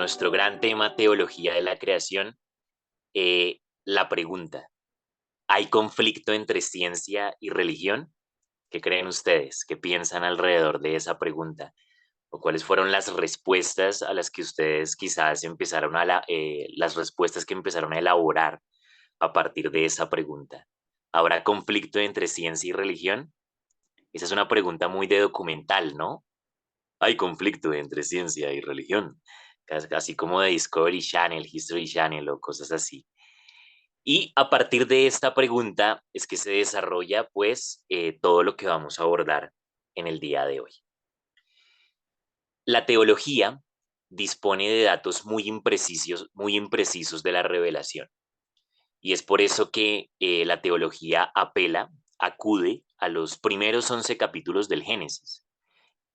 nuestro gran tema, teología de la creación, la pregunta, ¿hay conflicto entre ciencia y religión? ¿Qué creen ustedes? ¿Qué piensan alrededor de esa pregunta? ¿O cuáles fueron las respuestas a las que ustedes quizás empezaron las respuestas que empezaron a elaborar a partir de esa pregunta? ¿Habrá conflicto entre ciencia y religión? Esa es una pregunta muy de documental, ¿no? Hay conflicto entre ciencia y religión, así como de Discovery Channel, History Channel o cosas así. Y a partir de esta pregunta es que se desarrolla pues todo lo que vamos a abordar en el día de hoy. La teología dispone de datos muy imprecisos de la revelación. Y es por eso que la teología acude a los primeros 11 capítulos del Génesis.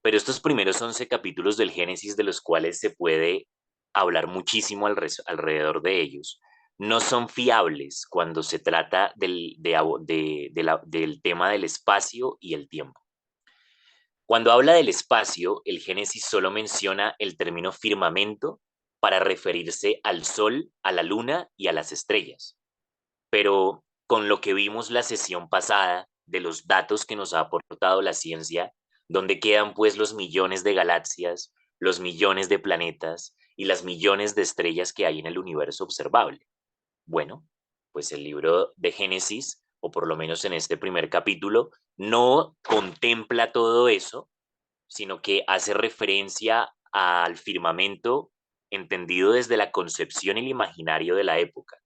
Pero estos primeros 11 capítulos del Génesis, de los cuales se puede hablar muchísimo alrededor de ellos, no son fiables cuando se trata del tema del espacio y el tiempo. Cuando habla del espacio, el Génesis solo menciona el término firmamento para referirse al Sol, a la Luna y a las estrellas. Pero con lo que vimos la sesión pasada de los datos que nos ha aportado la ciencia, donde quedan pues los millones de galaxias, los millones de planetas y las millones de estrellas que hay en el universo observable. Bueno, pues el libro de Génesis, o por lo menos en este primer capítulo, no contempla todo eso, sino que hace referencia al firmamento entendido desde la concepción y el imaginario de la época.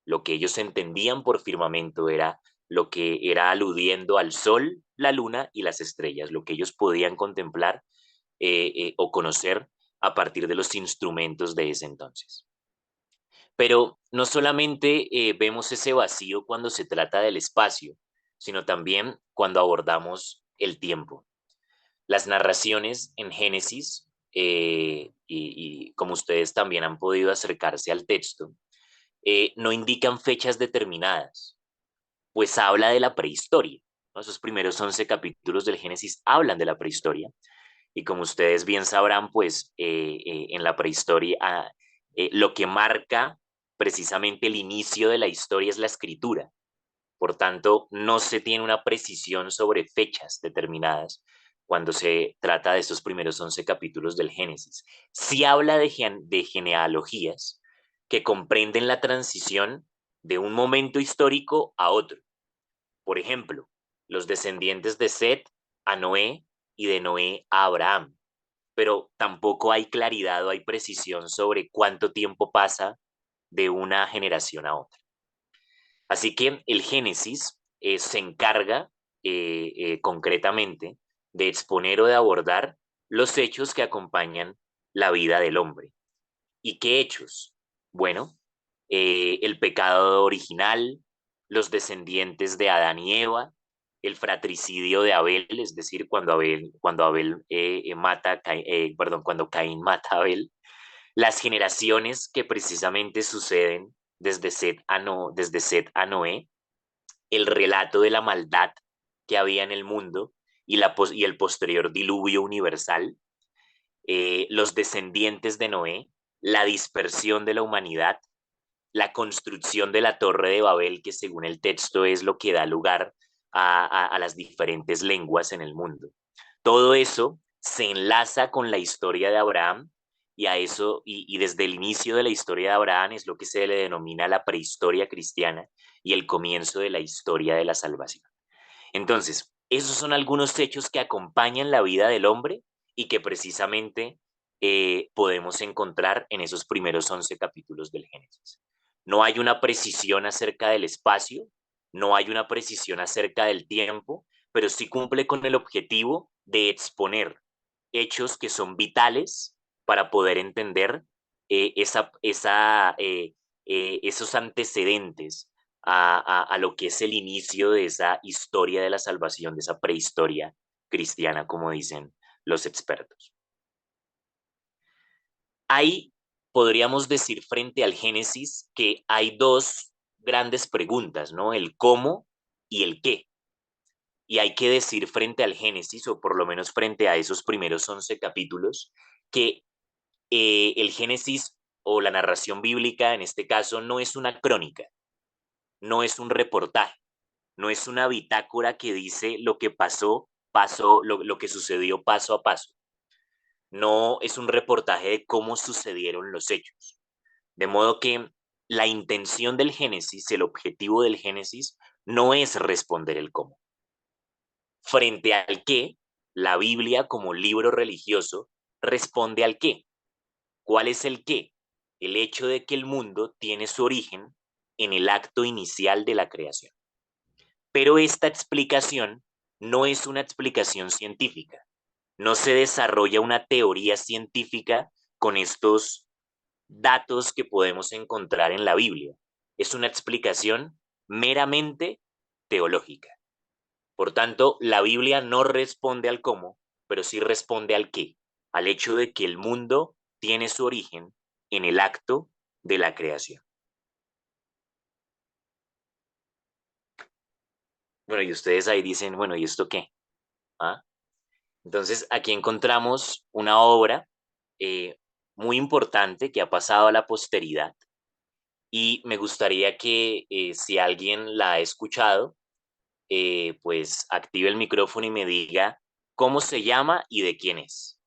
Lo que ellos entendían por firmamento era lo que era aludiendo al sol, la luna y las estrellas, lo que ellos podían contemplar o conocer a partir de los instrumentos de ese entonces. Pero no solamente vemos ese vacío cuando se trata del espacio, sino también cuando abordamos el tiempo. Las narraciones en Génesis, y como ustedes también han podido acercarse al texto, no indican fechas determinadas, pues habla de la prehistoria, ¿no? Esos primeros 11 capítulos del Génesis hablan de la prehistoria, y como ustedes bien sabrán, pues en la prehistoria lo que marca precisamente el inicio de la historia es la escritura. Por tanto, no se tiene una precisión sobre fechas determinadas cuando se trata de estos primeros 11 capítulos del Génesis. Sí habla de genealogías que comprenden la transición de un momento histórico a otro. Por ejemplo, los descendientes de Set a Noé y de Noé a Abraham. Pero tampoco hay claridad o hay precisión sobre cuánto tiempo pasa de una generación a otra. Así que el Génesis se encarga concretamente de exponer o de abordar los hechos que acompañan la vida del hombre. ¿Y qué hechos? Bueno, el pecado original, los descendientes de Adán y Eva, el fratricidio de Abel, es decir, cuando Caín mata a Abel, las generaciones que precisamente suceden desde Set a Noé, el relato de la maldad que había en el mundo y el posterior diluvio universal, los descendientes de Noé, la dispersión de la humanidad, la construcción de la Torre de Babel, que según el texto es lo que da lugar a las diferentes lenguas en el mundo. Todo eso se enlaza con la historia de Abraham y desde el inicio de la historia de Abraham es lo que se le denomina la prehistoria cristiana y el comienzo de la historia de la salvación. Entonces, esos son algunos hechos que acompañan la vida del hombre y que precisamente podemos encontrar en esos primeros 11 capítulos del Génesis. No hay una precisión acerca del espacio, no hay una precisión acerca del tiempo, pero sí cumple con el objetivo de exponer hechos que son vitales para poder entender esos antecedentes a lo que es el inicio de esa historia de la salvación, de esa prehistoria cristiana, como dicen los expertos. Ahí podríamos decir frente al Génesis que hay dos grandes preguntas, ¿no? El cómo y el qué. Y hay que decir frente al Génesis, o por lo menos frente a esos primeros 11 capítulos, que el Génesis o la narración bíblica en este caso no es una crónica, no es un reportaje, no es una bitácora que dice lo que pasó, lo que sucedió paso a paso. No es un reportaje de cómo sucedieron los hechos. De modo que la intención del Génesis, el objetivo del Génesis, no es responder el cómo. Frente al qué, la Biblia como libro religioso responde al qué. ¿Cuál es el qué? El hecho de que el mundo tiene su origen en el acto inicial de la creación. Pero esta explicación no es una explicación científica. No se desarrolla una teoría científica con estos datos que podemos encontrar en la Biblia. Es una explicación meramente teológica. Por tanto, la Biblia no responde al cómo, pero sí responde al qué, al hecho de que el mundo tiene su origen en el acto de la creación. Bueno, y ustedes ahí dicen, bueno, ¿y esto qué? ¿Ah? Entonces, aquí encontramos una obra eh, muy importante que ha pasado a la posteridad y me gustaría que si alguien la ha escuchado, pues active el micrófono y me diga cómo se llama y de quién es.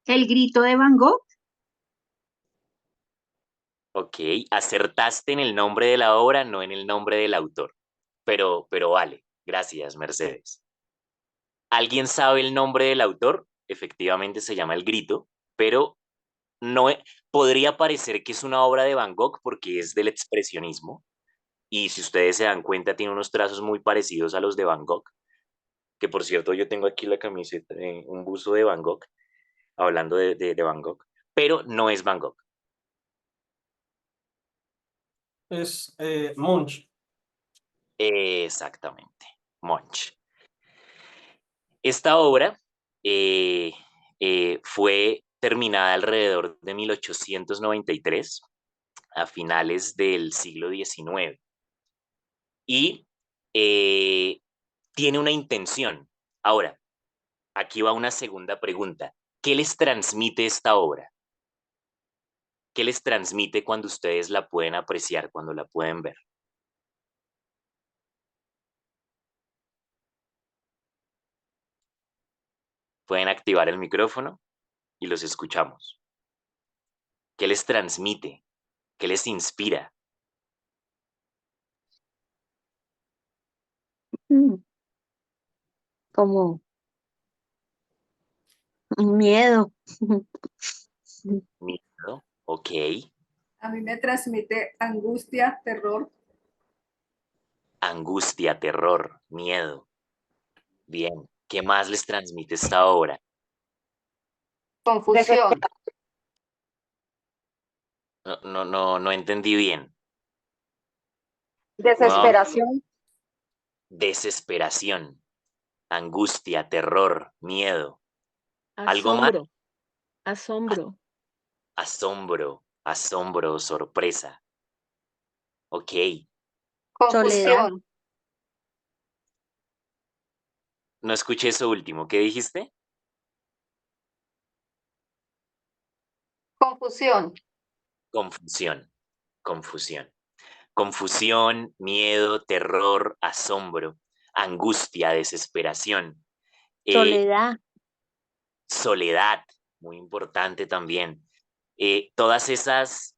El grito de Van Gogh. Ok, acertaste en el nombre de la obra, no en el nombre del autor, pero vale, gracias, Mercedes. ¿Alguien sabe el nombre del autor? Efectivamente se llama El Grito, pero no podría parecer que es una obra de Van Gogh porque es del expresionismo y si ustedes se dan cuenta tiene unos trazos muy parecidos a los de Van Gogh, que por cierto yo tengo aquí la camiseta, un buzo de Van Gogh, hablando de Van Gogh, pero no es Van Gogh. Es Munch. Exactamente, Munch. Esta obra fue terminada alrededor de 1893, a finales del siglo XIX, y eh, tiene una intención. Ahora, aquí va una segunda pregunta. ¿Qué les transmite esta obra? ¿Qué les transmite cuando ustedes la pueden apreciar, cuando la pueden ver? Pueden activar el micrófono y los escuchamos. ¿Qué les transmite? ¿Qué les inspira? Mm, Como miedo. Miedo, ok. A mí me transmite angustia, terror. Angustia, terror, miedo. Bien. ¿Qué más les transmite esta obra? Confusión. No entendí bien. Nuevamente, Desesperación. desesperación, angustia, terror, miedo. ¿Algo más? Asombro, asombro. Asombro, asombro, sorpresa. Ok. Soledad. Confusión. No escuché eso último. ¿Qué dijiste? Confusión. Confusión, confusión. Confusión, miedo, terror, asombro, angustia, desesperación. Eh, Soledad. soledad, muy importante también. Todas esas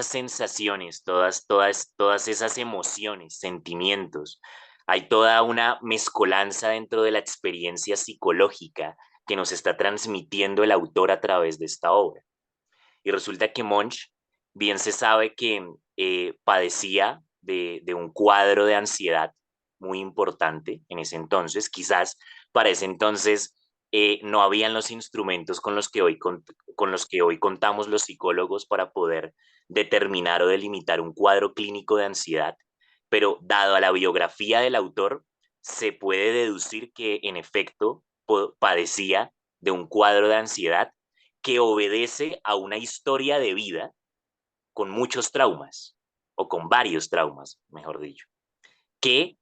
sensaciones, todas esas emociones, sentimientos. Hay toda una mezcolanza dentro de la experiencia psicológica que nos está transmitiendo el autor a través de esta obra. Y resulta que Monch bien se sabe que padecía de un cuadro de ansiedad muy importante en ese entonces. Quizás para ese entonces no habían los instrumentos con los que hoy contamos los psicólogos para poder determinar o delimitar un cuadro clínico de ansiedad, pero dado a la biografía del autor, se puede deducir que en efecto padecía de un cuadro de ansiedad que obedece a una historia de vida con muchos traumas. o con varios traumas, mejor dicho, que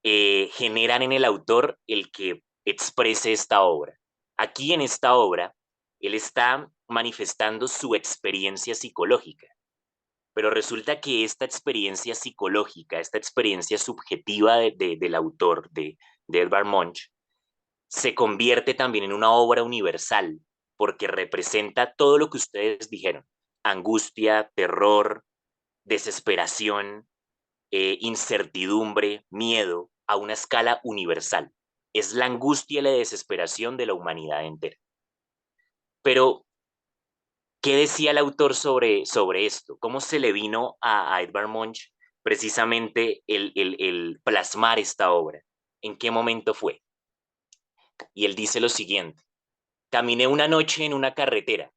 generan en el autor el que exprese esta obra. Aquí en esta obra, él está manifestando su experiencia psicológica, pero resulta que esta experiencia psicológica, esta experiencia subjetiva del autor, de Edvard Munch, se convierte también en una obra universal, porque representa todo lo que ustedes dijeron: angustia, terror, desesperación, incertidumbre, miedo, a una escala universal. Es la angustia y la desesperación de la humanidad entera. Pero, ¿qué decía el autor sobre esto? ¿Cómo se le vino a Edvard Munch precisamente el plasmar esta obra? ¿En qué momento fue? Y él dice lo siguiente: caminé una noche en una carretera,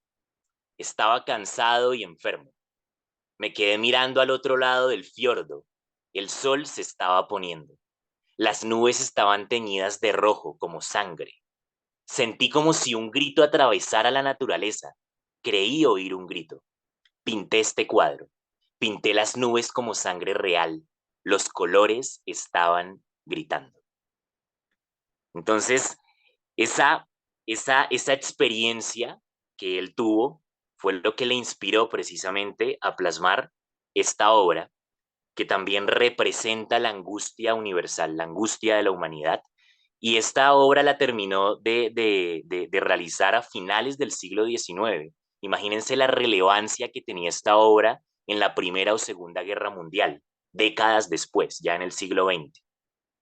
estaba cansado y enfermo. Me quedé mirando al otro lado del fiordo. El sol se estaba poniendo. Las nubes estaban teñidas de rojo como sangre. Sentí como si un grito atravesara la naturaleza. Creí oír un grito. Pinté este cuadro. Pinté las nubes como sangre real. Los colores estaban gritando. Entonces, esa experiencia que él tuvo fue lo que le inspiró precisamente a plasmar esta obra, que también representa la angustia universal, la angustia de la humanidad. Y esta obra la terminó de realizar a finales del siglo XIX. Imagínense la relevancia que tenía esta obra en la Primera o Segunda Guerra Mundial, décadas después, ya en el siglo XX.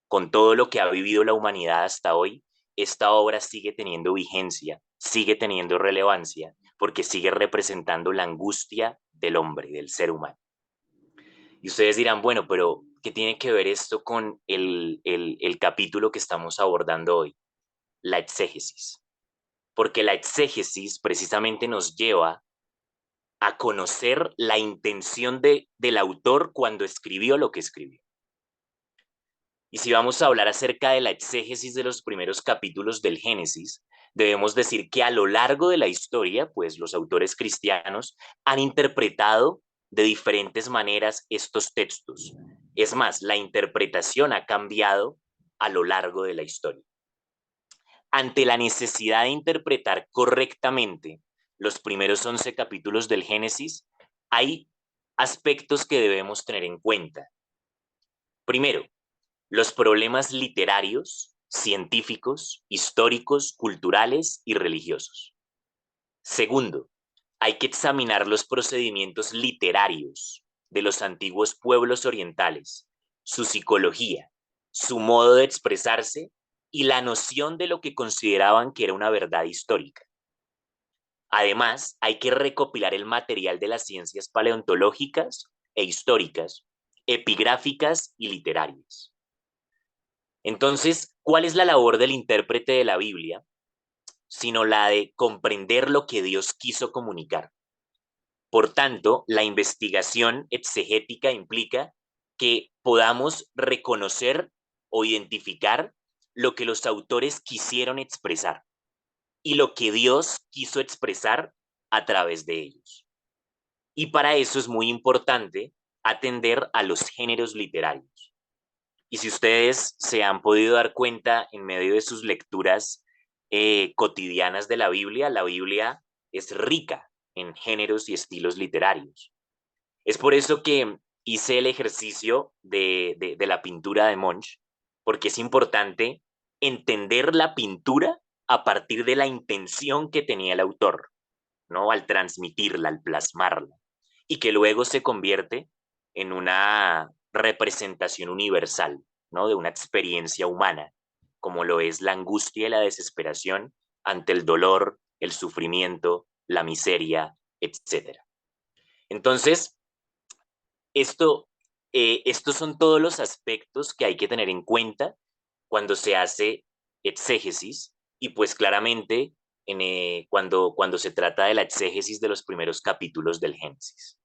Con todo lo que ha vivido la humanidad hasta hoy, esta obra sigue teniendo vigencia, sigue teniendo relevancia, porque sigue representando la angustia del hombre, del ser humano. Y ustedes dirán, bueno, pero ¿qué tiene que ver esto con el capítulo que estamos abordando hoy? La exégesis. Porque la exégesis precisamente nos lleva a conocer la intención del autor cuando escribió lo que escribió. Y si vamos a hablar acerca de la exégesis de los primeros capítulos del Génesis, debemos decir que a lo largo de la historia, pues los autores cristianos han interpretado de diferentes maneras estos textos. Es más, la interpretación ha cambiado a lo largo de la historia. Ante la necesidad de interpretar correctamente los primeros 11 capítulos del Génesis, hay aspectos que debemos tener en cuenta. Primero, los problemas literarios, científicos, históricos, culturales y religiosos. Segundo, hay que examinar los procedimientos literarios de los antiguos pueblos orientales, su psicología, su modo de expresarse y la noción de lo que consideraban que era una verdad histórica. Además, hay que recopilar el material de las ciencias paleontológicas e históricas, epigráficas y literarias. Entonces, ¿cuál es la labor del intérprete de la Biblia? Sino la de comprender lo que Dios quiso comunicar. Por tanto, la investigación exegética implica que podamos reconocer o identificar lo que los autores quisieron expresar y lo que Dios quiso expresar a través de ellos. Y para eso es muy importante atender a los géneros literarios. Y si ustedes se han podido dar cuenta en medio de sus lecturas cotidianas de la Biblia es rica en géneros y estilos literarios. Es por eso que hice el ejercicio de la pintura de Munch, porque es importante entender la pintura a partir de la intención que tenía el autor, ¿no? Al transmitirla, al plasmarla, y que luego se convierte en una representación universal, ¿no? De una experiencia humana, como lo es la angustia y la desesperación ante el dolor, el sufrimiento, la miseria, etc. Entonces, estos son todos los aspectos que hay que tener en cuenta cuando se hace exégesis y pues claramente cuando se trata de la exégesis de los primeros capítulos del Génesis,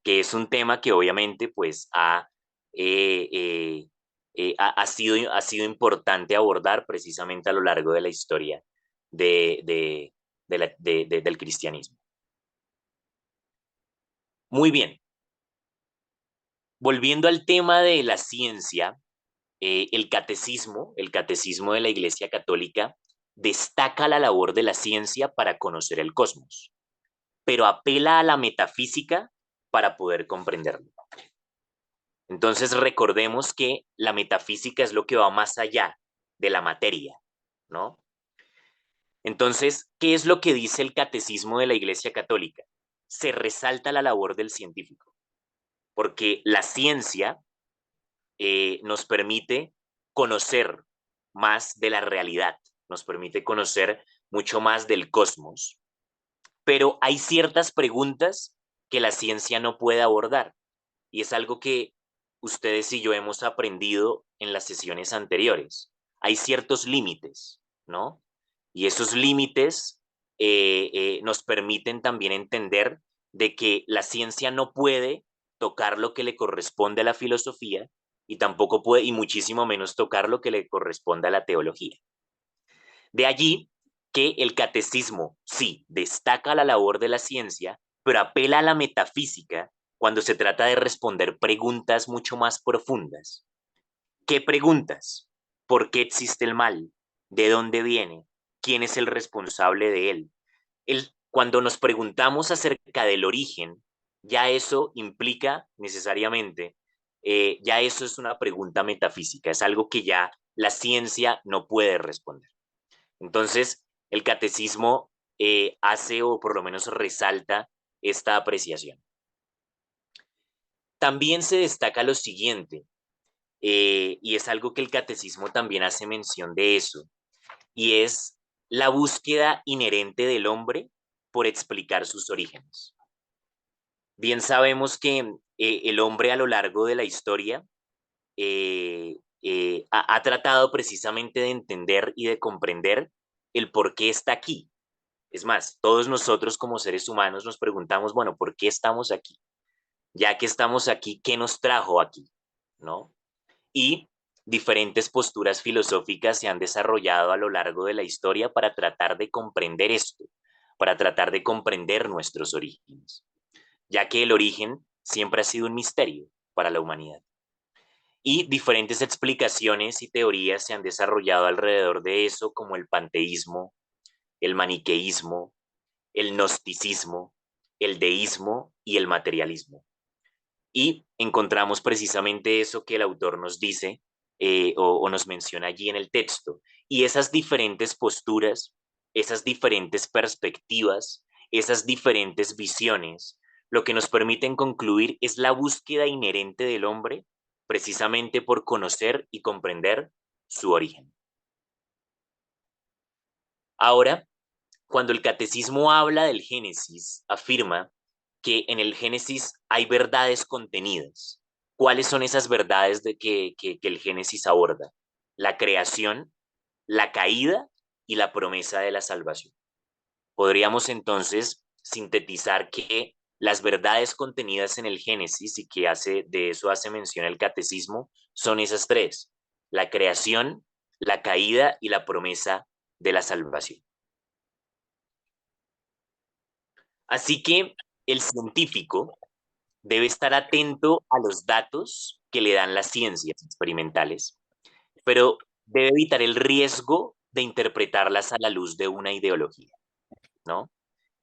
que es un tema que obviamente pues ha sido importante abordar precisamente a lo largo de la historia del cristianismo. Muy bien. volviendo al tema de la ciencia, el catecismo de la Iglesia Católica, destaca la labor de la ciencia para conocer el cosmos, pero apela a la metafísica para poder comprenderlo. Entonces recordemos que la metafísica es lo que va más allá de la materia, ¿no? Entonces, ¿qué es lo que dice el catecismo de la Iglesia Católica? Se resalta la labor del científico, porque la ciencia nos permite conocer más de la realidad, nos permite conocer mucho más del cosmos, pero hay ciertas preguntas que la ciencia no puede abordar y es algo que ustedes y yo hemos aprendido en las sesiones anteriores. Hay ciertos límites, ¿no? Y esos límites nos permiten también entender de que la ciencia no puede tocar lo que le corresponde a la filosofía y tampoco puede, y muchísimo menos tocar lo que le corresponde a la teología. De allí que el catecismo sí destaca la labor de la ciencia, pero apela a la metafísica cuando se trata de responder preguntas mucho más profundas. ¿Qué preguntas? ¿Por qué existe el mal? ¿De dónde viene? ¿Quién es el responsable de él? Cuando nos preguntamos acerca del origen, ya eso implica necesariamente, ya eso es una pregunta metafísica, es algo que ya la ciencia no puede responder. Entonces, el catecismo hace o por lo menos resalta esta apreciación. También se destaca lo siguiente, y es algo que el catecismo también hace mención de eso, y es la búsqueda inherente del hombre por explicar sus orígenes. Bien sabemos que el hombre a lo largo de la historia ha tratado precisamente de entender y de comprender el por qué está aquí. Es más, todos nosotros como seres humanos nos preguntamos, bueno, ¿por qué estamos aquí? Ya que estamos aquí, ¿qué nos trajo aquí? ¿No? Y diferentes posturas filosóficas se han desarrollado a lo largo de la historia para tratar de comprender esto, para tratar de comprender nuestros orígenes, ya que el origen siempre ha sido un misterio para la humanidad. Y diferentes explicaciones y teorías se han desarrollado alrededor de eso, como el panteísmo, el maniqueísmo, el gnosticismo, el deísmo y el materialismo. Y encontramos precisamente eso que el autor nos dice o nos menciona allí en el texto. Y esas diferentes posturas, esas diferentes perspectivas, esas diferentes visiones, lo que nos permiten concluir es la búsqueda inherente del hombre precisamente por conocer y comprender su origen. Ahora, cuando el catecismo habla del Génesis, afirma que en el Génesis hay verdades contenidas. ¿Cuáles son esas verdades que el Génesis aborda? La creación, la caída y la promesa de la salvación. Podríamos entonces sintetizar que las verdades contenidas en el Génesis y que de eso hace mención el catecismo son esas tres: la creación, la caída y la promesa de la salvación. Así que el científico debe estar atento a los datos que le dan las ciencias experimentales, pero debe evitar el riesgo de interpretarlas a la luz de una ideología, ¿no?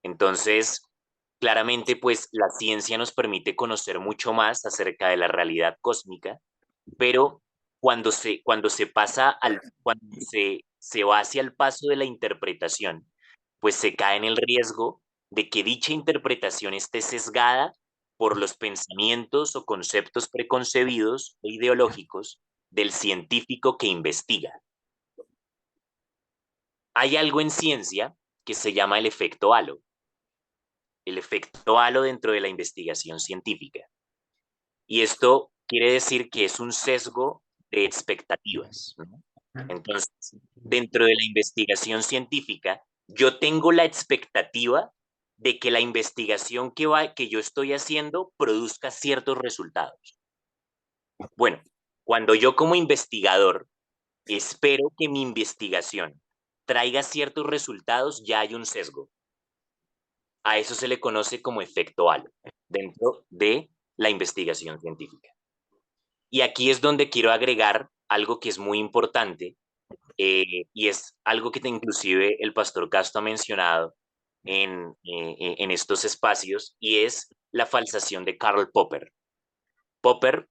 Entonces, claramente, pues la ciencia nos permite conocer mucho más acerca de la realidad cósmica, pero cuando se va hacia el paso de la interpretación, pues se cae en el riesgo de que dicha interpretación esté sesgada por los pensamientos o conceptos preconcebidos e ideológicos del científico que investiga. Hay algo en ciencia que se llama el efecto halo dentro de la investigación científica. Y esto quiere decir que es un sesgo de expectativas, ¿no? Entonces, dentro de la investigación científica, yo tengo la expectativa de que la investigación que yo estoy haciendo produzca ciertos resultados. Bueno, cuando yo como investigador espero que mi investigación traiga ciertos resultados, ya hay un sesgo. A eso se le conoce como efecto halo dentro de la investigación científica. Y aquí es donde quiero agregar algo que es muy importante, y es algo que inclusive el pastor Castro ha mencionado en estos espacios, y es la falsación de Karl Popper. Popper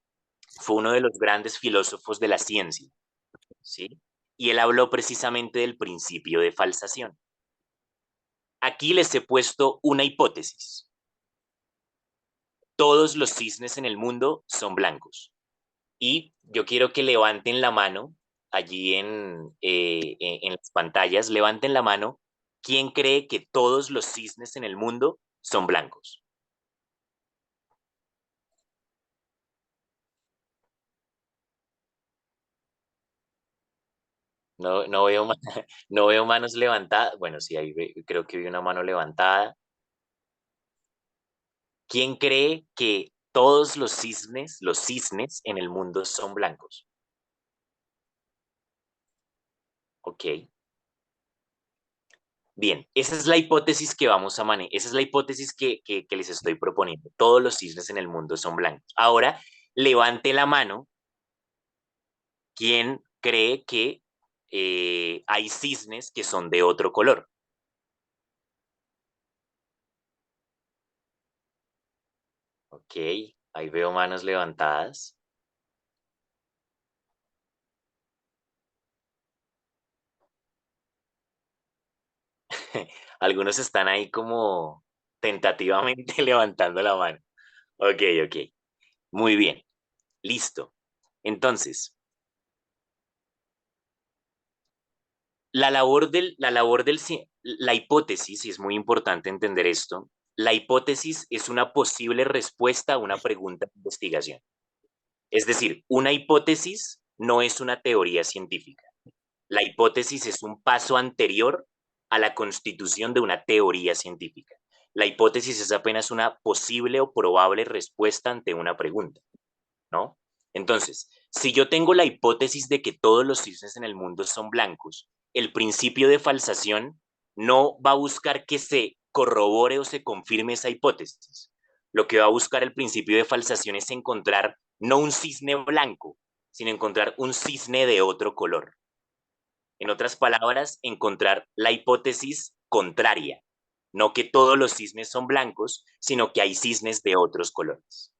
fue uno de los grandes filósofos de la ciencia, ¿sí? Y él habló precisamente del principio de falsación. Aquí les he puesto una hipótesis. Todos los cisnes en el mundo son blancos. Y yo quiero que levanten la mano allí en las pantallas, levanten la mano. ¿Quién cree que todos los cisnes en el mundo son blancos? No, no veo, no veo manos levantadas. Bueno, sí, ahí creo que vi una mano levantada. ¿Quién cree que todos los cisnes en el mundo son blancos? Ok. Bien, esa es la hipótesis que vamos a manejar, esa es la hipótesis que les estoy proponiendo. Todos los cisnes en el mundo son blancos. Ahora, levante la mano. ¿Quién cree que hay cisnes que son de otro color? Ok, ahí veo manos levantadas. Algunos están ahí como tentativamente levantando la mano. Ok, ok. Muy bien. Listo. Entonces, la hipótesis, y es muy importante entender esto, la hipótesis es una posible respuesta a una pregunta de investigación. Es decir, una hipótesis no es una teoría científica. La hipótesis es un paso anterior a la constitución de una teoría científica. La hipótesis es apenas una posible o probable respuesta ante una pregunta, ¿no? Entonces, si yo tengo la hipótesis de que todos los cisnes en el mundo son blancos, el principio de falsación no va a buscar que se corrobore o se confirme esa hipótesis. Lo que va a buscar el principio de falsación es encontrar no un cisne blanco, sino encontrar un cisne de otro color. En otras palabras, encontrar la hipótesis contraria, no que todos los cisnes son blancos, sino que hay cisnes de otros colores.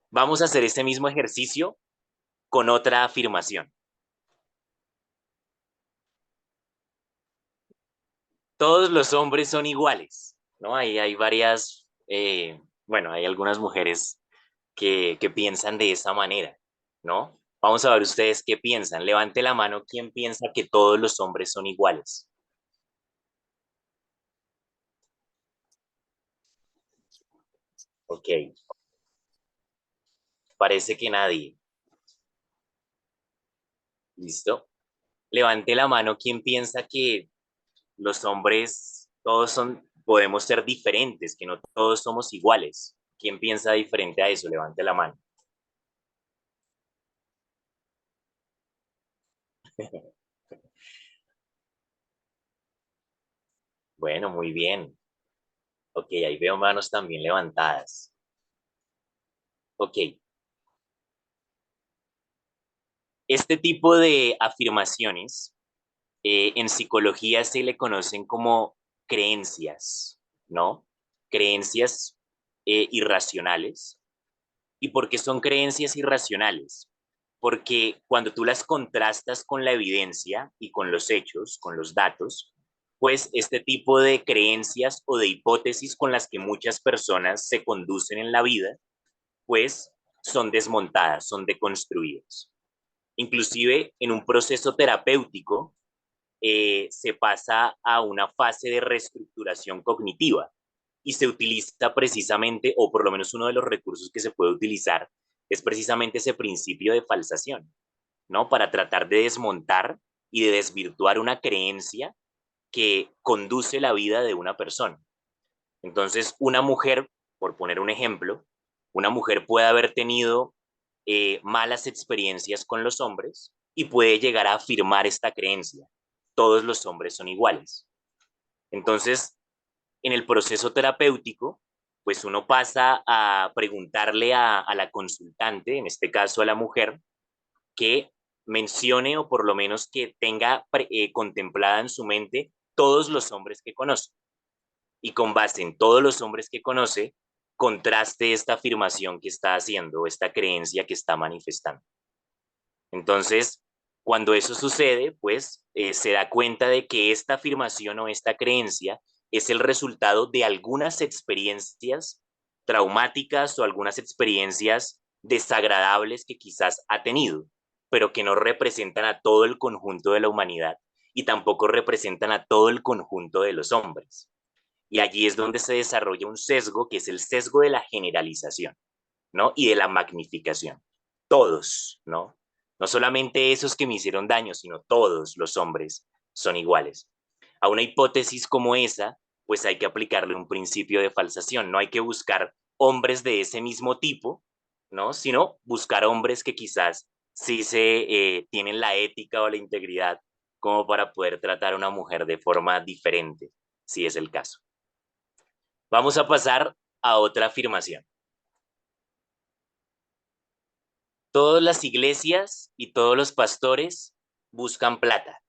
Vamos a hacer este mismo ejercicio con otra afirmación. Todos los hombres son iguales, ¿no? Ahí hay varias, bueno, hay algunas mujeres que piensan de esa manera, ¿no? Vamos a ver ustedes qué piensan. Levante la mano quien piensa que todos los hombres son iguales. Ok, parece que nadie. ¿Listo? Levante la mano quien piensa que los hombres todos podemos ser diferentes, que no todos somos iguales. ¿Quién piensa diferente a eso? Levante la mano. Bueno, muy bien. Ok, ahí veo manos también levantadas. Ok, este tipo de afirmaciones en psicología se le conocen como creencias, ¿no? Creencias irracionales. ¿Y por qué son creencias irracionales? Porque cuando tú las contrastas con la evidencia y con los hechos, con los datos, pues este tipo de creencias o de hipótesis con las que muchas personas se conducen en la vida, pues son desmontadas, son deconstruidas. Inclusive en un proceso terapéutico se pasa a una fase de reestructuración cognitiva y se utiliza precisamente, o por lo menos uno de los recursos que se puede utilizar, es precisamente ese principio de falsación, ¿no? Para tratar de desmontar y de desvirtuar una creencia que conduce la vida de una persona. Entonces, una mujer, por poner un ejemplo, una mujer puede haber tenido malas experiencias con los hombres y puede llegar a afirmar esta creencia. Todos los hombres son iguales. Entonces, en el proceso terapéutico, pues uno pasa a preguntarle a la consultante, en este caso a la mujer, que mencione o por lo menos que tenga contemplada en su mente todos los hombres que conoce. Y con base en todos los hombres que conoce, contraste esta afirmación que está haciendo, esta creencia que está manifestando. Entonces, cuando eso sucede, pues se da cuenta de que esta afirmación o esta creencia es el resultado de algunas experiencias traumáticas o algunas experiencias desagradables que quizás ha tenido, pero que no representan a todo el conjunto de la humanidad y tampoco representan a todo el conjunto de los hombres. Y allí es donde se desarrolla un sesgo que es el sesgo de la generalización, ¿no? Y de la magnificación. Todos, ¿no? No solamente esos que me hicieron daño, sino todos los hombres son iguales. A una hipótesis como esa, pues hay que aplicarle un principio de falsación. No hay que buscar hombres de ese mismo tipo, ¿no? Sino buscar hombres que quizás sí tienen la ética o la integridad como para poder tratar a una mujer de forma diferente, si es el caso. Vamos a pasar a otra afirmación. Todas las iglesias y todos los pastores buscan plata.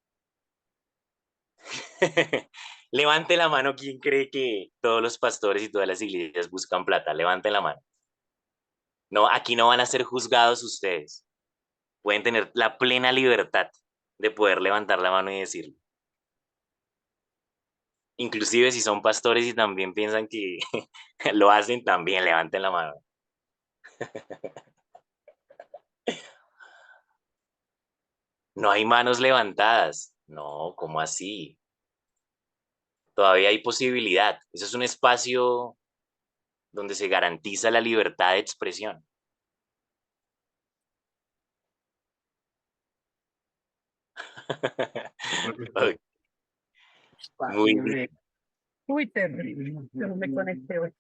Levante la mano quien cree que todos los pastores y todas las iglesias buscan plata. Levante la mano. No, aquí no van a ser juzgados ustedes. Pueden tener la plena libertad de poder levantar la mano y decirlo. Inclusive si son pastores y también piensan que lo hacen, también levanten la mano. No hay manos levantadas. No, ¿cómo así? Todavía hay posibilidad. Eso es un espacio donde se garantiza la libertad de expresión. Ok, muy bien. Uy, terrible. Yo no me conecté hoy.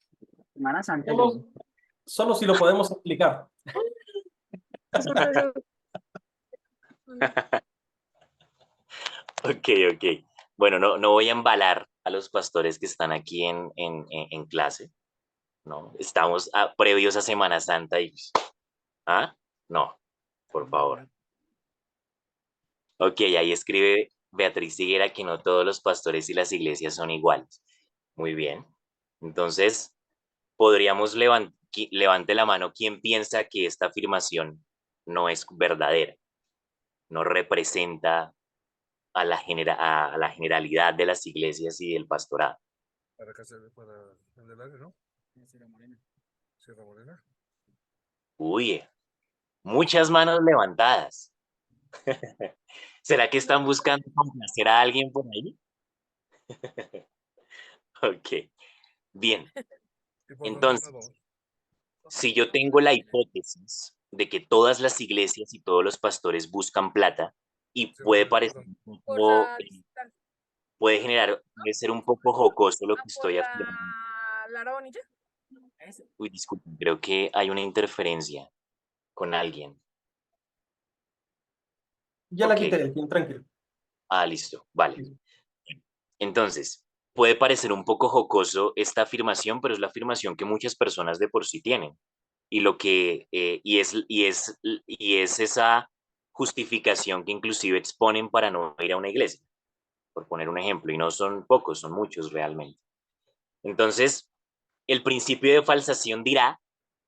Semana Santa. Solo si lo podemos explicar. Ok, ok. Bueno, no voy a embalar a los pastores que están aquí en clase, ¿no? Estamos previos a Semana Santa y... ¿Ah? No, por favor. Ok, ahí escribe Beatriz Higuera que no todos los pastores y las iglesias son iguales. Muy bien. Entonces, podríamos levante la mano quien piensa que esta afirmación no es verdadera, no representa a a la generalidad de las iglesias y del pastorado. Para Candelaria, ¿no? Sierra Morena. Sierra Morena. Uy, muchas manos levantadas. ¿Será que están buscando complacer a alguien por ahí? Ok, bien. Entonces, si yo tengo la hipótesis de que todas las iglesias y todos los pastores buscan plata y puede parecer un poco, puede ser un poco jocoso lo que estoy afirmando. Uy, disculpen, creo que hay una interferencia con alguien. Ya la Ok. quité, tranquilo. Ah, listo, vale. Entonces, puede parecer un poco jocoso esta afirmación, pero es la afirmación que muchas personas de por sí tienen. Y lo que, y es esa justificación que inclusive exponen para no ir a una iglesia, por poner un ejemplo, y no son pocos, son muchos realmente. Entonces, el principio de falsación dirá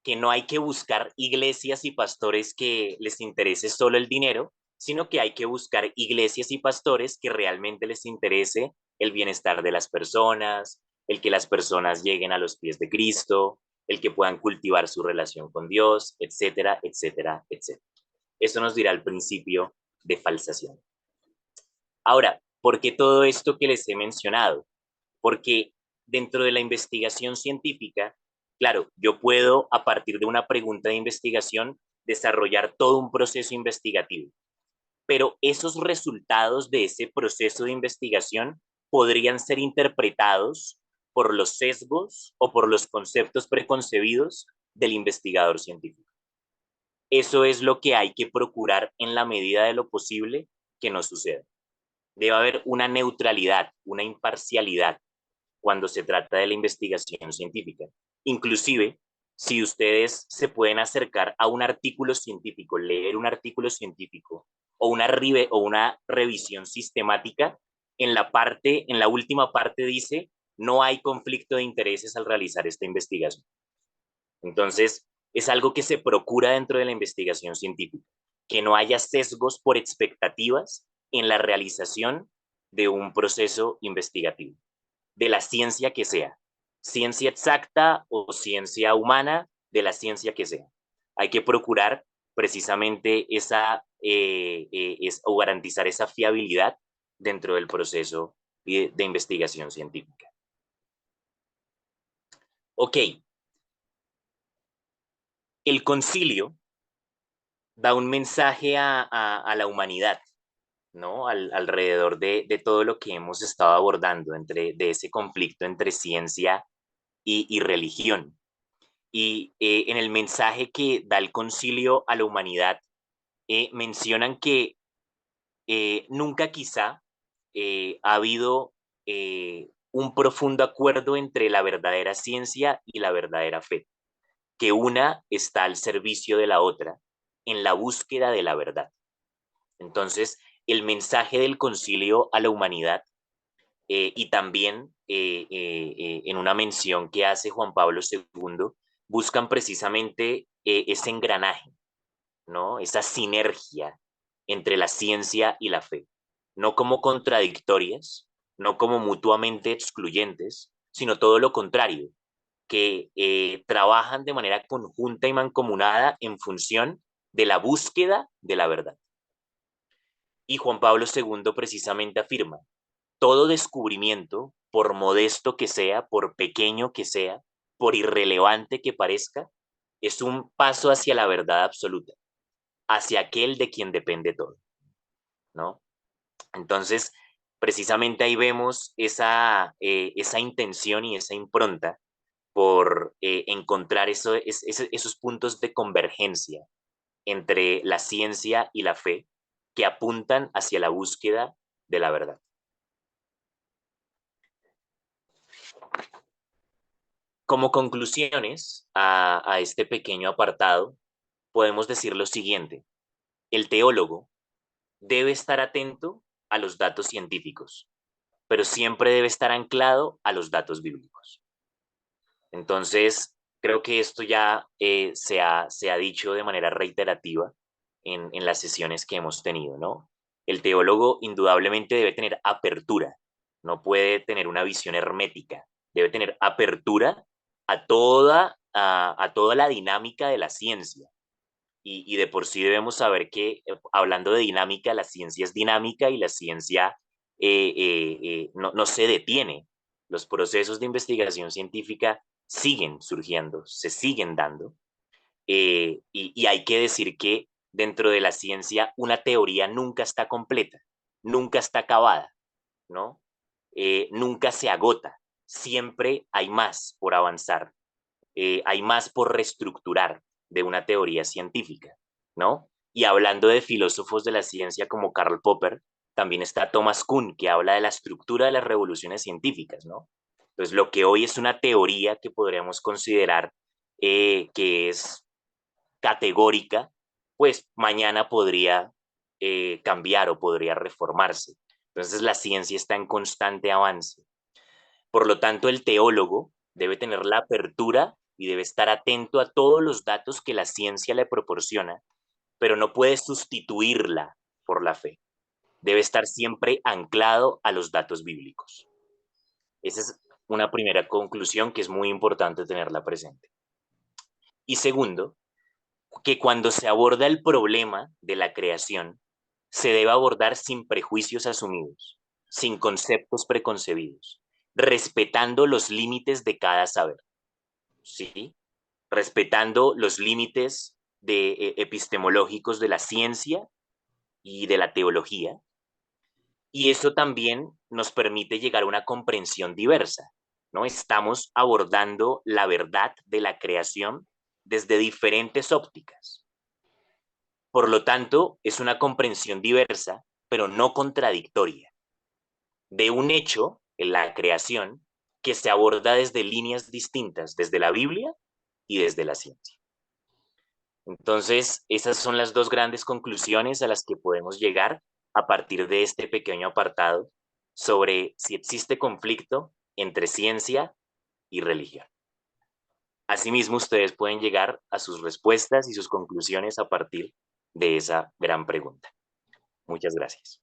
que no hay que buscar iglesias y pastores que les interese solo el dinero, sino que hay que buscar iglesias y pastores que realmente les interese el bienestar de las personas, el que las personas lleguen a los pies de Cristo, el que puedan cultivar su relación con Dios, etcétera, etcétera, etcétera. Eso nos dirá el principio de falsación. Ahora, ¿por qué todo esto que les he mencionado? Porque dentro de la investigación científica, claro, yo puedo a partir de una pregunta de investigación desarrollar todo un proceso investigativo, pero esos resultados de ese proceso de investigación podrían ser interpretados por los sesgos o por los conceptos preconcebidos del investigador científico. Eso es lo que hay que procurar en la medida de lo posible que no suceda. Debe haber una neutralidad, una imparcialidad cuando se trata de la investigación científica. Inclusive, si ustedes se pueden acercar a un artículo científico, leer un artículo científico o una revisión sistemática, en la última parte dice, no hay conflicto de intereses al realizar esta investigación. Entonces, es algo que se procura dentro de la investigación científica, que no haya sesgos por expectativas en la realización de un proceso investigativo, de la ciencia que sea, ciencia exacta o ciencia humana, de la ciencia que sea. Hay que procurar precisamente o garantizar esa fiabilidad dentro del proceso de investigación científica. Ok. El concilio da un mensaje a la humanidad, ¿no? Alrededor de todo lo que hemos estado abordando, de ese conflicto entre ciencia y religión. Y en el mensaje que da el concilio a la humanidad, mencionan que nunca quizá ha habido un profundo acuerdo entre la verdadera ciencia y la verdadera fe, que una está al servicio de la otra en la búsqueda de la verdad. Entonces, el mensaje del concilio a la humanidad y también en una mención que hace Juan Pablo II, buscan precisamente ese engranaje, ¿no? Esa sinergia entre la ciencia y la fe, no como contradictorias, no como mutuamente excluyentes, sino todo lo contrario, que trabajan de manera conjunta y mancomunada en función de la búsqueda de la verdad. Y Juan Pablo II precisamente afirma, todo descubrimiento, por modesto que sea, por pequeño que sea, por irrelevante que parezca, es un paso hacia la verdad absoluta, hacia aquel de quien depende todo, ¿no? Entonces, precisamente ahí vemos esa intención y esa impronta por encontrar esos puntos de convergencia entre la ciencia y la fe que apuntan hacia la búsqueda de la verdad. Como conclusiones a este pequeño apartado, podemos decir lo siguiente. El teólogo debe estar atento a los datos científicos, pero siempre debe estar anclado a los datos bíblicos. Entonces, creo que esto ya se ha dicho de manera reiterativa en las sesiones que hemos tenido, ¿no? El teólogo indudablemente debe tener apertura, no puede tener una visión hermética, debe tener apertura a toda la dinámica de la ciencia. Y de por sí debemos saber que, hablando de dinámica, la ciencia es dinámica y la ciencia no se detiene. Los procesos de investigación científica siguen surgiendo, se siguen dando. Y hay que decir que dentro de la ciencia una teoría nunca está completa, nunca está acabada, ¿no? Nunca se agota, siempre hay más por avanzar, hay más por reestructurar de una teoría científica, ¿no? Y hablando de filósofos de la ciencia como Karl Popper, también está Thomas Kuhn, que habla de la estructura de las revoluciones científicas, ¿no? Entonces, lo que hoy es una teoría que podríamos considerar que es categórica, pues mañana podría cambiar o podría reformarse. Entonces, la ciencia está en constante avance. Por lo tanto, el teólogo debe tener la apertura y debe estar atento a todos los datos que la ciencia le proporciona, pero no puede sustituirla por la fe. Debe estar siempre anclado a los datos bíblicos. Esa es una primera conclusión que es muy importante tenerla presente. Y segundo, que cuando se aborda el problema de la creación, se debe abordar sin prejuicios asumidos, sin conceptos preconcebidos, respetando los límites de cada saber, ¿sí? Respetando los límites epistemológicos de la ciencia y de la teología. Y eso también nos permite llegar a una comprensión diversa, ¿no? Estamos abordando la verdad de la creación desde diferentes ópticas. Por lo tanto, es una comprensión diversa, pero no contradictoria, de un hecho, en la creación, que se aborda desde líneas distintas, desde la Biblia y desde la ciencia. Entonces, esas son las dos grandes conclusiones a las que podemos llegar a partir de este pequeño apartado sobre si existe conflicto entre ciencia y religión. Asimismo, ustedes pueden llegar a sus respuestas y sus conclusiones a partir de esa gran pregunta. Muchas gracias.